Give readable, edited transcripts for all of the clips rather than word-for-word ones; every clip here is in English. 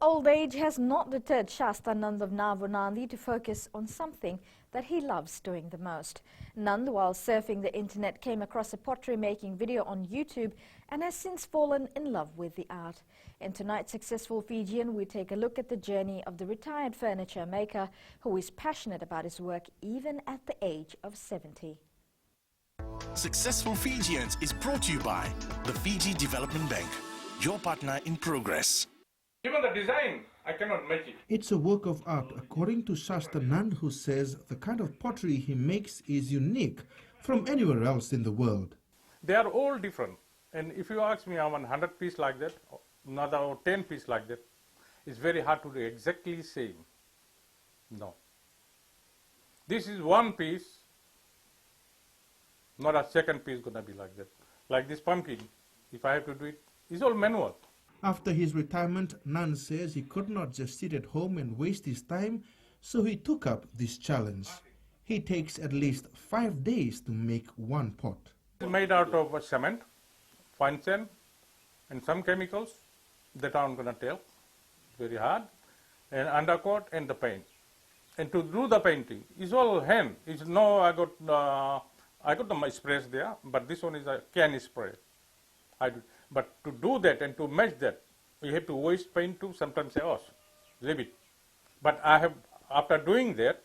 Old age has not deterred Shasta Nand of Navunandi to focus on something that he loves doing the most. Nand, while surfing the internet, came across a pottery-making video on YouTube and has since fallen in love with the art. In tonight's Successful Fijian, we take a look at the journey of the retired furniture maker who is passionate about his work even at the age of 70. Successful Fijians is brought to you by the Fiji Development Bank, your partner in progress. Even the design, I cannot make it. It's a work of art, according to Shasta Nand, who says the kind of pottery he makes is unique from anywhere else in the world. They are all different. And if you ask me, I want 100 piece like that, another 10 piece like that, it's very hard to do exactly same. No. This is one piece, not a second piece gonna be like that. Like this pumpkin, if I have to do it, it's all manual. After his retirement, Nand says he could not just sit at home and waste his time, so he took up this challenge. He takes at least 5 days to make one pot. It's made out of cement, fine sand, and some chemicals that I'm going to tell. Very hard. And undercoat and the paint. And to do the painting, it's all hand. It's no, I got my sprays there, but this one is a can spray. But to do that and to match that, we have to waste paint too. Sometimes say, oh, leave it. But I have, after doing that,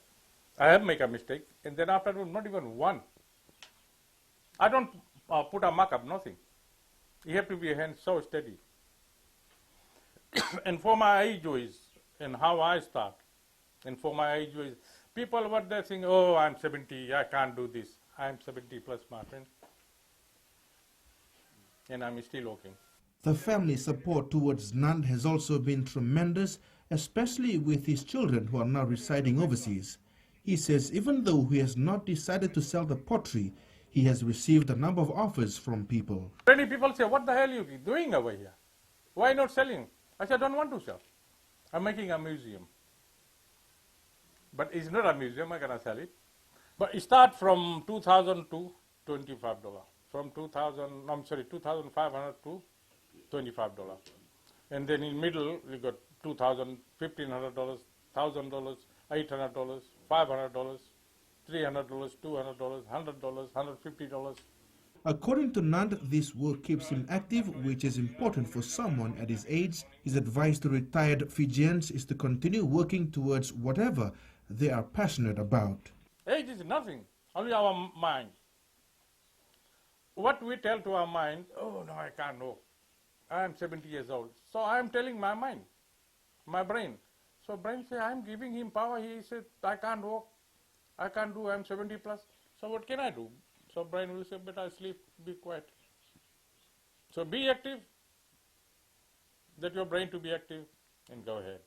I have make a mistake, and then after not even one. I don't put a markup, nothing. You have to be a hand so steady. And for my age is, and how I start, and for my age is, people what they think, oh, I'm 70, I can't do this. I'm 70 plus, my friend. And I'm still working. The family support towards Nand has also been tremendous, especially with his children who are now residing overseas. He says even though he has not decided to sell the pottery, he has received a number of offers from people. Many people say, what the hell you doing over here? Why not selling? I said, I don't want to sell. I'm making a museum. But it's not a museum, I'm going to sell it. But it starts from 2,000 to $25. From 2,500 to $25. And then in middle, we got $2,000, $1,500, $1,000, $800, $500, $300, $200, $100, $150. According to Nand, this work keeps him active, which is important for someone at his age. His advice to retired Fijians is to continue working towards whatever they are passionate about. Age is nothing, only our mind. What we tell to our mind, oh no, I can't walk. I am 70 years old. So I am telling my mind, my brain. So brain says, I am giving him power. He said, I can't walk. I can't do, I am 70 plus. So what can I do? So brain will say, better sleep, be quiet. So be active. Let your brain to be active and go ahead.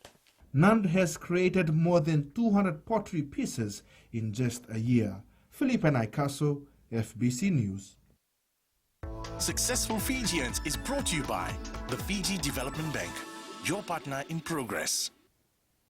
Nand has created more than 200 pottery pieces in just a year. Philip and Ikaso, FBC News. Successful Fijians is brought to you by the Fiji Development Bank, your partner in progress.